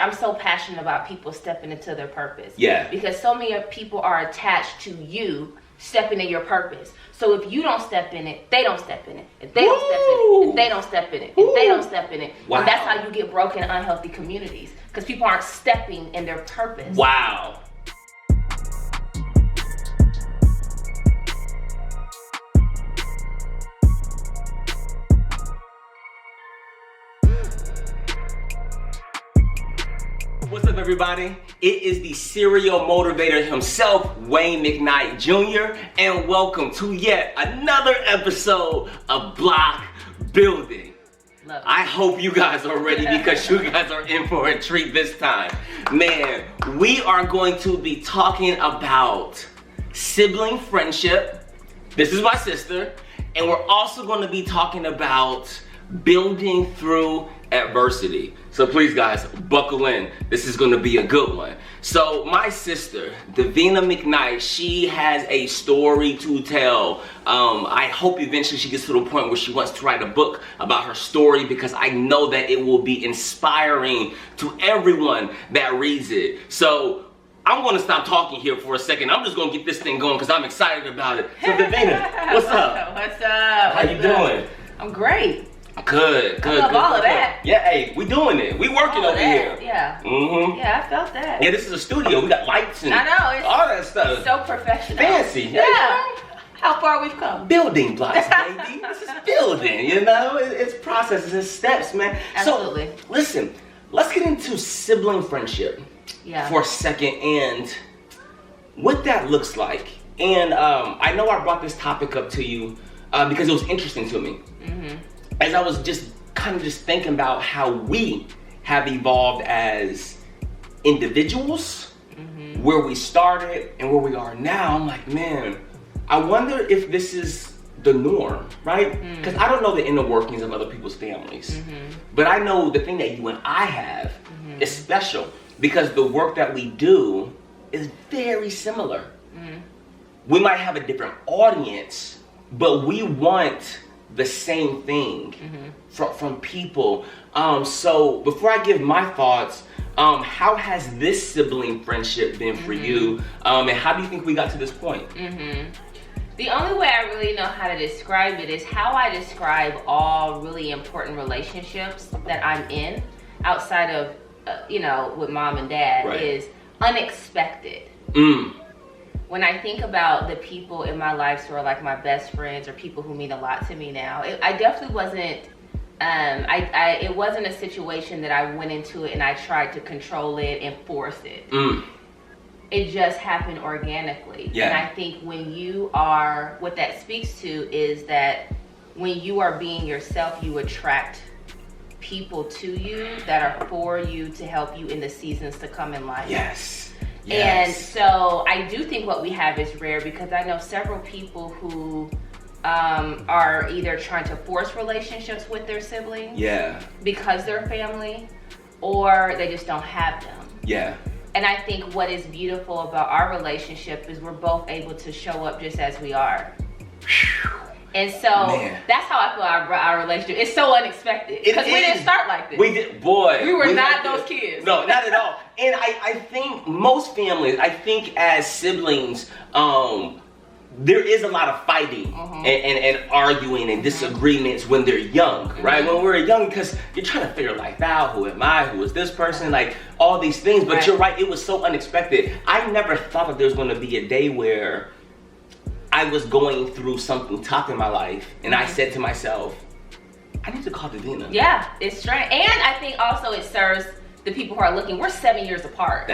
I'm so passionate about people stepping into their purpose. Yeah. Because so many people are attached to you stepping in your purpose. So if you don't step in it, they don't step in it. If they don't step in it, if they don't step in it, if they don't step in it. Wow. And that's how you get broken, unhealthy communities. Because people aren't stepping in their purpose. Wow. What's up, everybody? It is the serial motivator himself, Wayne McKnight Jr., and welcome to yet another episode of BlockBuilding. I hope you guys are ready because you guys are in for a treat this time. Man, we are going to be talking about sibling friendship. This is my sister. And we're also going to be talking about building through adversity. So please guys, buckle in. This is gonna be a good one. So my sister, Davina McKnight, she has a story to tell. I hope eventually she gets to the point where she wants to write a book about her story, because I know that it will be inspiring to everyone that reads it. So I'm gonna stop talking here for a second. I'm just gonna get this thing going because I'm excited about it. So Davina, what's up? What's up? How you doing? I'm great. Good. I love all of that. Yeah, hey, we doing it. We working over here. Yeah. Mm-hmm. Yeah, I felt that. Yeah, this is a studio. We got lights and I know, it's all that stuff. So professional. Fancy. Yeah. How far we've come. Building blocks, baby. This is building, you know? It's processes and steps, man. Absolutely. So, listen, let's get into sibling friendship for a second and what that looks like. And I know I brought this topic up to you because it was interesting to me. Mm-hmm. As I was just kind of thinking about how we have evolved as individuals, mm-hmm. where we started and where we are now, I'm like, man, I wonder if this is the norm, right? Because I don't know the inner workings of other people's families, mm-hmm. but I know the thing that you and I have mm-hmm. is special because the work that we do is very similar. Mm-hmm. We might have a different audience, but we want the same thing mm-hmm. from people. So before I give my thoughts, how has this sibling friendship been for mm-hmm. you? And how do you think we got to this point? Mm-hmm. The only way I really know how to describe it is how I describe all really important relationships that I'm in outside of, with mom and dad, right. is unexpected. When I think about the people in my life who are like my best friends or people who mean a lot to me now, I definitely wasn't, it wasn't a situation that I went into it and I tried to control it and force it. It just happened organically. Yeah. And I think when you are, what that speaks to is that when you are being yourself, you attract people to you that are for you to help you in the seasons to come in life. Yes. And so I do think what we have is rare because I know several people who are either trying to force relationships with their siblings because they're family, or they just don't have them. Yeah. And I think what is beautiful about our relationship is we're both able to show up just as we are. And so that's how I feel our relationship. It's so unexpected because we didn't start like this. We did, boy. We were not those kids. No, not at all. And I think most families, as siblings, there is a lot of fighting and arguing and disagreements when they're young, right? When we're young, because you're trying to figure life out. Who am I? Who is this person? Like all these things. But you're right. It was so unexpected. I never thought that there was going to be a day where I was going through something tough in my life, and I said to myself, I need to call Davina. Yeah, it's strange. And I think also it serves the people who are looking, we're 7 years apart.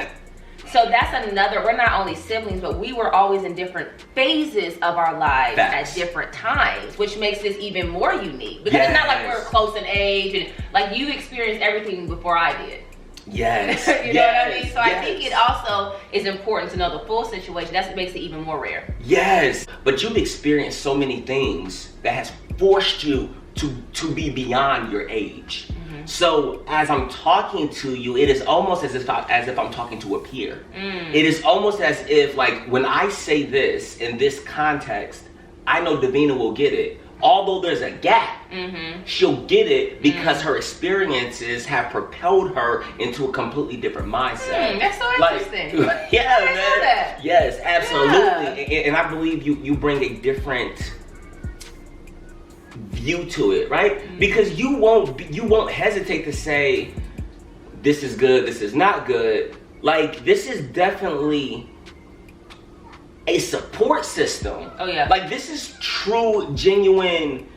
So that's another, we're not only siblings, but we were always in different phases of our lives at different times, which makes this even more unique. Because it's not like we're close in age, and like you experienced everything before I did. Yes. You know what I mean? So I think it also is important to know the full situation. That's what makes it even more rare. Yes. But you've experienced so many things that has forced you to be beyond your age. So as I'm talking to you, it is almost as if I'm talking to a peer. It is almost as if, like, when I say this in this context, I know Davina will get it. although there's a gap, she'll get it because her experiences have propelled her into a completely different mindset. That's so interesting. Yeah, man. Yes, absolutely. Yeah. And I believe you bring a different view to it, right? Because you won't hesitate to say, this is good, this is not good. Like, this is definitely a support system. Oh yeah. Like, this is true, genuine.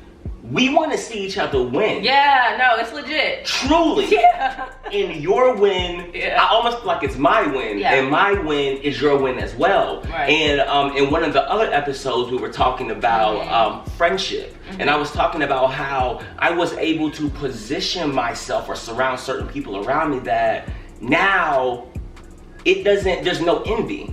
We want to see each other win. Yeah, no, it's legit. Truly. Yeah. And your win, I almost feel like it's my win. Yeah. And my win is your win as well. Right. And in one of the other episodes, we were talking about friendship. And I was talking about how I was able to position myself or surround certain people around me that now there's no envy.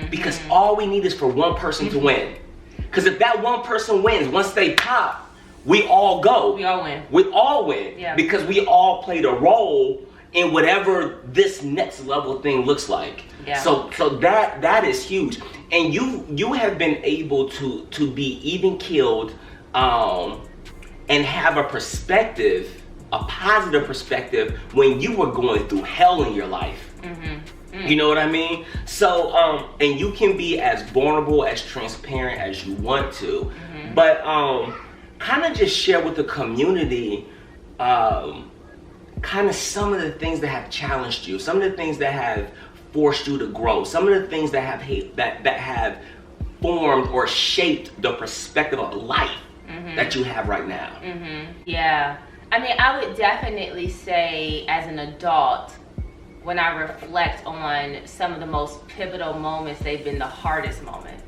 Because all we need is for one person to win. Because if that one person wins, once they pop, we all go. We all win. We all win. Yeah. Because we all played a role in whatever this next level thing looks like. Yeah. So that is huge. And you have been able to be even keeled and have a perspective, a positive perspective when you were going through hell in your life. You know what I mean? So, and you can be as vulnerable, as transparent as you want to, but kind of just share with the community kind of some of the things that have challenged you, some of the things that have forced you to grow, some of the things that have formed or shaped the perspective of life that you have right now. Yeah. I mean, I would definitely say as an adult, when I reflect on some of the most pivotal moments, they've been the hardest moments.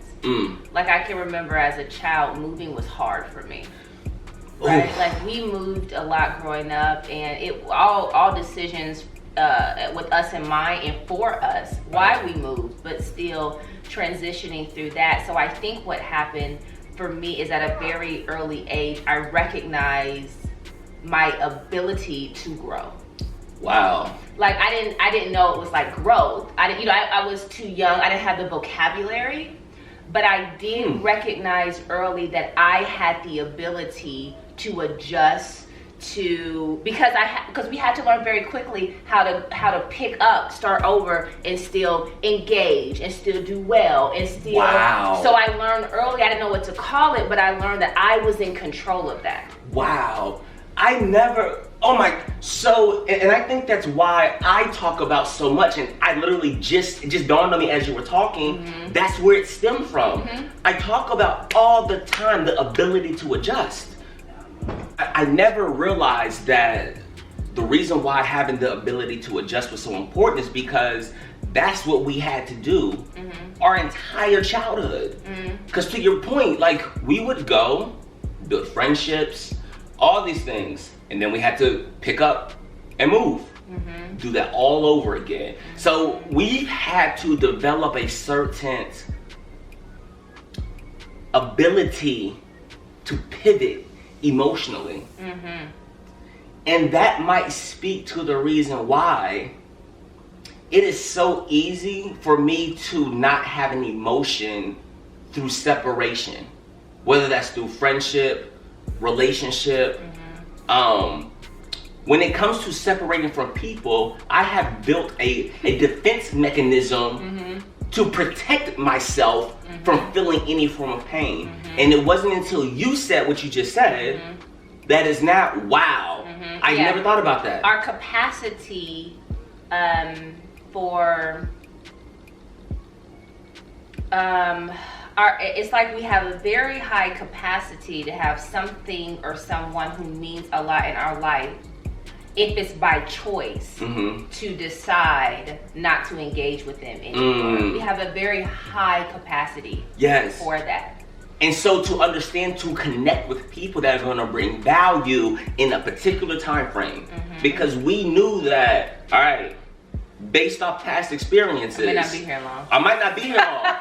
Like, I can remember as a child, moving was hard for me. Right? Like, we moved a lot growing up, and all decisions with us in mind and for us, why we moved, but still transitioning through that. So I think what happened for me is at a very early age, I recognized my ability to grow. Wow. Like, I didn't know it was like growth. I was too young. I didn't have the vocabulary, but I did recognize early that I had the ability to adjust to, because we had to learn very quickly how to pick up, start over, and still engage and still do well and still. Wow. So I learned early. I didn't know what to call it, but I learned that I was in control of that. Wow. And I think that's why I talk about so much, and I literally it just dawned on me as you were talking, that's where it stemmed from. I talk about all the time the ability to adjust. I never realized that the reason why having the ability to adjust was so important is because that's what we had to do our entire childhood. Because to your point, like, we would go, build friendships, all these things, and then we had to pick up and move. Do that all over again. So we've had to develop a certain ability to pivot emotionally. And that might speak to the reason why it is so easy for me to not have an emotion through separation, whether that's through friendship, relationship. When it comes to separating from people, I have built a defense mechanism to protect myself from feeling any form of pain. And it wasn't until you said what you just said that is not, wow, I never thought about that. Our capacity it's like we have a very high capacity to have something or someone who means a lot in our life, if it's by choice, to decide not to engage with them anymore. We have a very high capacity for that. And so to understand, to connect with people that are going to bring value in a particular time frame. Because we knew that, all right, based off past experiences, I might not be here long. I might not be here long.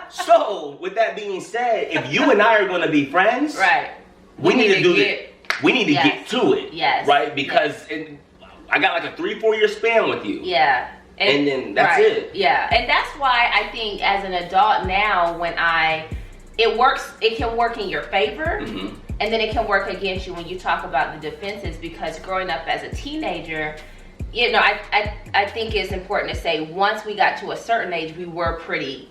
So, with that being said, if you and I are going to be friends, we need to do it. We need to get to it. Right? Because I got like a 3-4 year span with you. And then that's it. And that's why I think as an adult now, when it can work in your favor, And then it can work against you when you talk about the defenses, because growing up as a teenager, you know, I think it's important to say once we got to a certain age, we were pretty,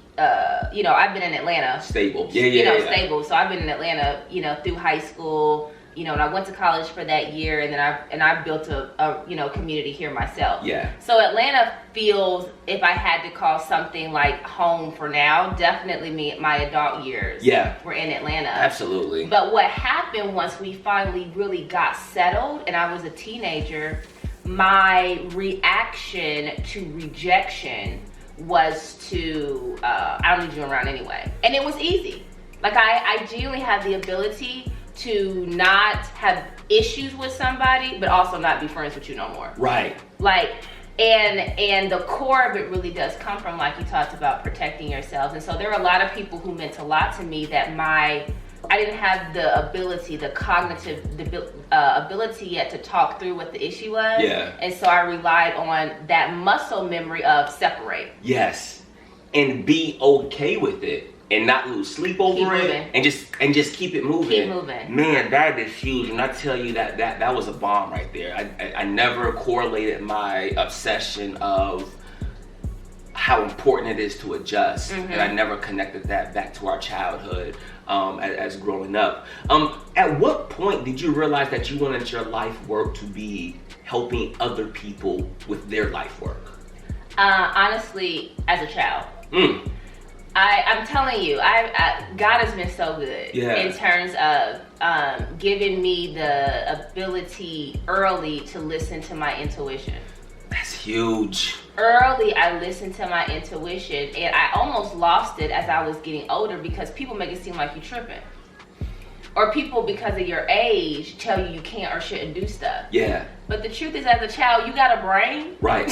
you know, I've been in Atlanta. Stable. Stable. So I've been in Atlanta, you know, through high school, you know, and I went to college for that year, and then I built a you know, community here myself. Yeah. So Atlanta feels, if I had to call something like home for now, definitely my adult years. Yeah. Were in Atlanta. Absolutely. But what happened once we finally really got settled and I was a teenager, my reaction to rejection was to, I don't need you around anyway. And it was easy. Like I genuinely had the ability to not have issues with somebody, but also not be friends with you no more. Right. Like, and the core of it really does come from, like you talked about, protecting yourselves. And so there are a lot of people who meant a lot to me that I didn't have the ability, the cognitive ability yet to talk through what the issue was. Yeah. And so I relied on that muscle memory of separate. Yes. And be okay with it. And not lose sleep over it, and just keep it moving. Keep moving. Man, that is huge. And I tell you that was a bomb right there. I never correlated my obsession of how important it is to adjust, and I never connected that back to our childhood as growing up. At what point did you realize that you wanted your life work to be helping other people with their life work? Honestly, as a child. I'm telling you, God has been so good in terms of giving me the ability early to listen to my intuition. That's huge. Early, I listened to my intuition, and I almost lost it as I was getting older because people make it seem like you're tripping. Or people, because of your age, tell you can't or shouldn't do stuff. Yeah. But the truth is, as a child, you got a brain. Right.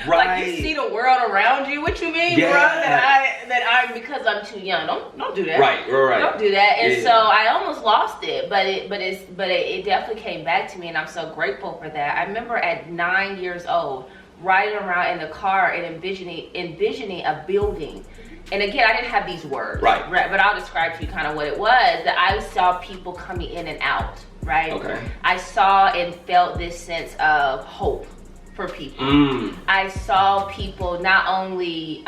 Like, you see the world around you. What you mean, bro? That I'm because I'm too young. Don't do that. Right. Don't do that. And so I almost lost it, but it definitely came back to me, and I'm so grateful for that. I remember at 9 years old, riding around in the car and envisioning a building. And again, I didn't have these words, right? But I'll describe to you kind of what it was. That I saw people coming in and out, right? Okay. I saw and felt this sense of hope for people. I saw people not only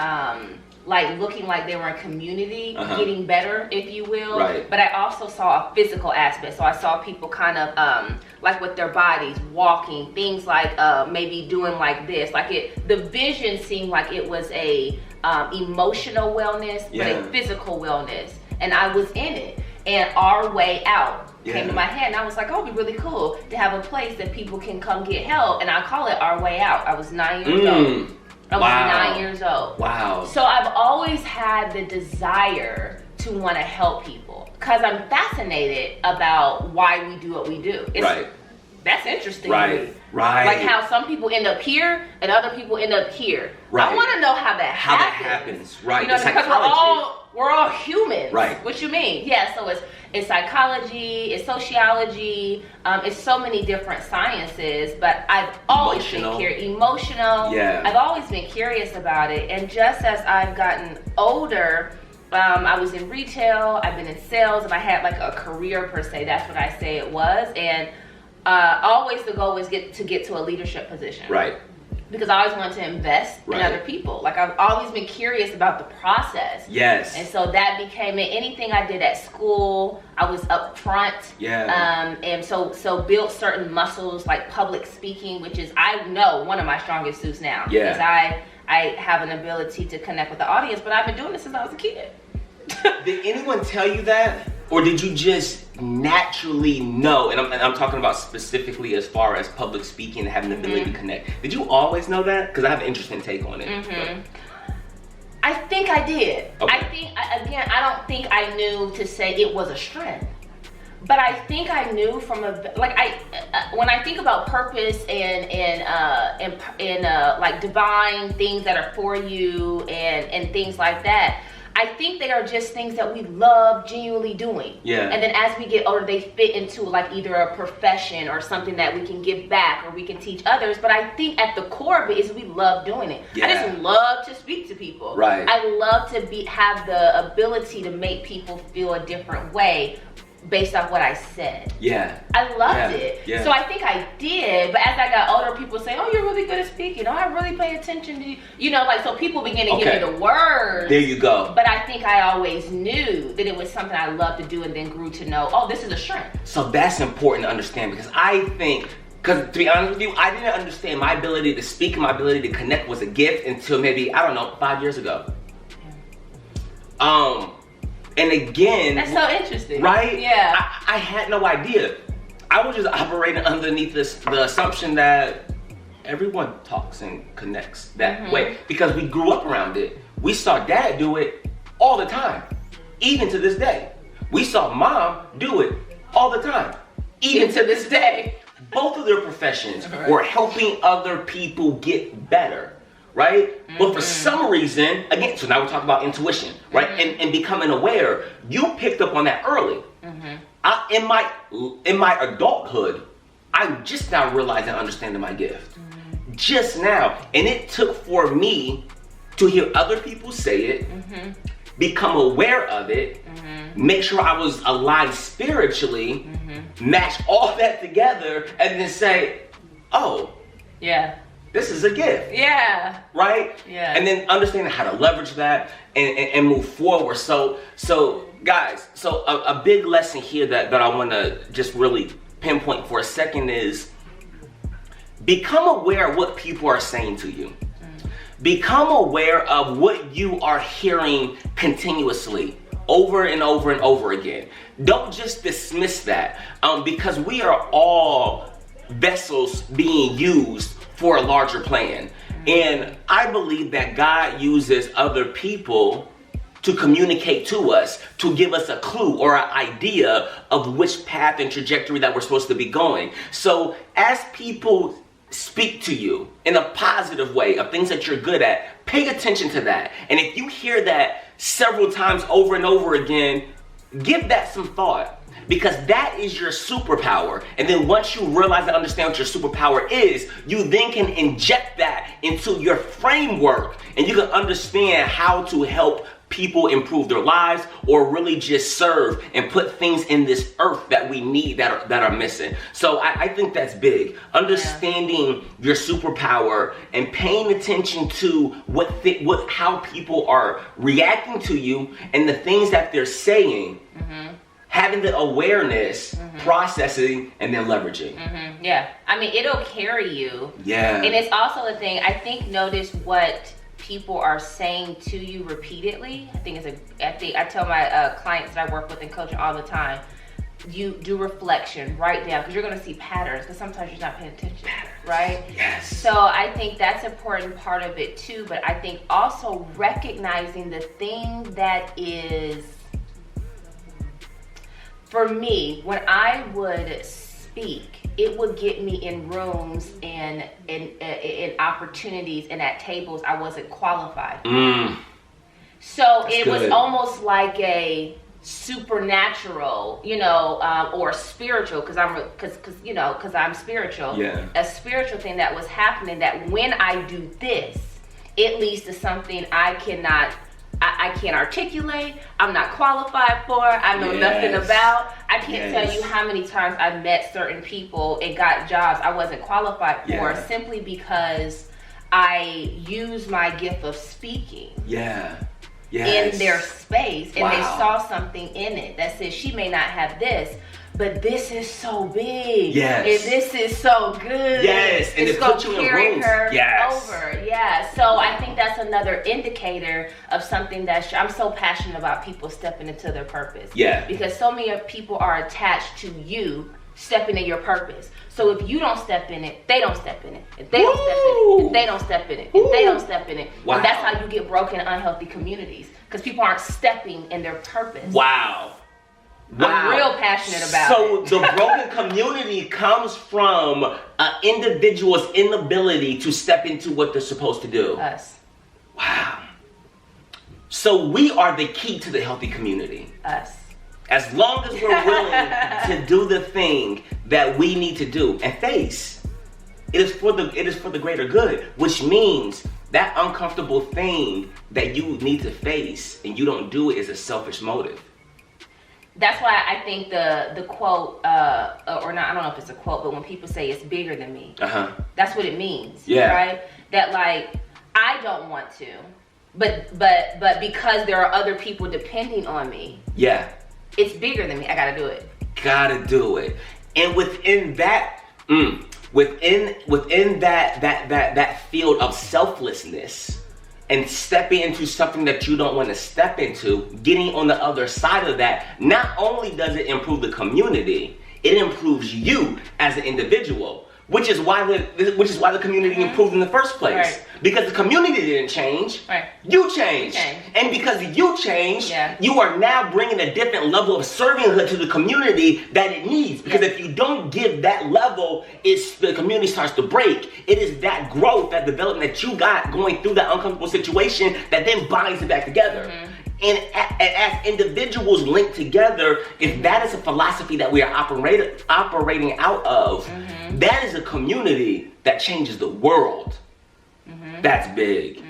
like looking like they were in community, getting better, if you will, but I also saw a physical aspect. So I saw people kind of like with their bodies, walking, things like maybe doing like this. Like the vision seemed like it was a emotional wellness, but a physical wellness. And I was in it. And Our Way Out came to my head, and I was like, oh, it'd be really cool to have a place that people can come get help. And I call it Our Way Out. I was 9 years old. I was 9 years old. Wow. So I've always had the desire to want to help people because I'm fascinated about why we do what we do. That's interesting to me. Right. Like how some people end up here and other people end up here. Right. I want to know how that happens. Right. You know, because we're all humans. Right. What you mean? Yeah. So it's psychology, it's sociology, it's so many different sciences. But I've always been emotional. Yeah. I've always been curious about it, and just as I've gotten older. I was in retail. I've been in sales, and I had like a career per se. That's what I say it was, and. Always the goal was to get to a leadership position. Right. Because I always wanted to invest in other people. Like I've always been curious about the process. Yes. And so that became it. Anything I did at school, I was up front. Yeah. And so built certain muscles like public speaking, which is, I know, one of my strongest suits now. Yeah. Because I have an ability to connect with the audience, but I've been doing this since I was a kid. Did anyone tell you that? Or did you just naturally know? And I'm talking about specifically as far as public speaking and having the ability to connect. Did you always know that? Because I have an interesting take on it. I think I did. Okay. I don't think I knew to say it was a strength. But I think I knew from when I think about purpose and like divine things that are for you and things like that, I think they are just things that we love genuinely doing. Yeah. And then as we get older, they fit into like either a profession or something that we can give back or we can teach others. But I think at the core of it is we love doing it. Yeah. I just love to speak to people. Right. I love to have the ability to make people feel a different way based off what I said. Yeah. I loved it. Yeah. So I think I did, but as I got older, people say, oh, you're really good at speaking. Oh, I really pay attention to you. You know, like, so people begin to give me the words. There you go. But I think I always knew that it was something I loved to do and then grew to know, oh, this is a strength. So that's important to understand, because I think, because to be honest with you, I didn't understand my ability to speak and my ability to connect was a gift until maybe, I don't know, 5 years ago. Yeah. And again, that's so interesting, right? Yeah. I had no idea. I was just operating underneath the assumption that everyone talks and connects that way because we grew up around it. We saw dad do it all the time, even to this day. We saw mom do it all the time, even to this day. Both of their professions were helping other people get better. Right? But for some reason, again, so now we're talking about intuition, right? And becoming aware, you picked up on that early. In my adulthood, I'm just now realizing and understanding my gift. Just now. And it took for me to hear other people say it, become aware of it, make sure I was aligned spiritually, match all that together, and then say, oh, yeah, this is a gift. Yeah. Right? Yeah. And then understanding how to leverage that and move forward. So guys, a big lesson here that I want to just really pinpoint for a second is become aware of what people are saying to you. Become aware of what you are hearing continuously over and over and over again. Don't just dismiss that because we are all vessels being used for a larger plan. And I believe that God uses other people to communicate to us, to give us a clue or an idea of which path and trajectory that we're supposed to be going. So as people speak to you in a positive way of things that you're good at, pay attention to that. And if you hear that several times over and over again, give that some thought. Because that is your superpower. And then once you realize and understand what your superpower is, you then can inject that into your framework and you can understand how to help people improve their lives or really just serve and put things in this earth that we need that are missing. So I think that's big. Understanding your superpower and paying attention to how people are reacting to you and the things that they're saying. Having the awareness, processing, and then leveraging. Yeah, I mean, it'll carry you. Yeah. And it's also the thing, I think, notice what people are saying to you repeatedly. I tell my clients that I work with in coaching all the time, you do reflection, write down, because you're going to see patterns, because sometimes you're not paying attention, right? Yes. So I think that's an important part of it too, but I think also recognizing the thing that is, for me, when I would speak, it would get me in rooms and in opportunities and at tables I wasn't qualified. So it was almost like a supernatural, or spiritual, because I'm spiritual. Yeah. A spiritual thing that was happening, that when I do this, it leads to something I can't articulate, I'm not qualified for, I know nothing about. I can't tell you how many times I've met certain people and got jobs I wasn't qualified for simply because I use my gift of speaking in their space, and they saw something in it that says, she may not have this, but this is so big. And this is so good. And it's going to carry her over. So I think that's another indicator of something I'm so passionate about people stepping into their purpose. Because so many people are attached to you stepping in your purpose. So if you don't step in it, they don't step in it. If they don't step in it, if they don't step in it, if they don't step in it. And that's how you get broken, unhealthy communities. Because people aren't stepping in their purpose. I'm real passionate about it. So the broken community comes from an individual's inability to step into what they're supposed to do. Us. Wow. So we are the key to the healthy community. Us. As long as we're willing to do the thing that we need to do and face, it is for the greater good, which means that uncomfortable thing that you need to face and you don't do it is a selfish motive. That's why I think the quote, or not, I don't know if it's a quote, but when people say it's bigger than me, that's what it means. Yeah. Right? That like, I don't want to, but because there are other people depending on me. Yeah. It's bigger than me. I gotta do it. Gotta do it. And within that, within that field of selflessness, and stepping into something that you don't want to step into, getting on the other side of that, not only does it improve the community, it improves you as an individual, which is why the community improved in the first place. Right. Because the community didn't change, right. You changed. And because you changed, you are now bringing a different level of servanthood to the community that it needs. Because if you don't give that level, the community starts to break. It is that growth, that development that you got going through that uncomfortable situation that then binds it back together. And as individuals linked together, if that is a philosophy that we are operating out of, that is a community that changes the world. That's big.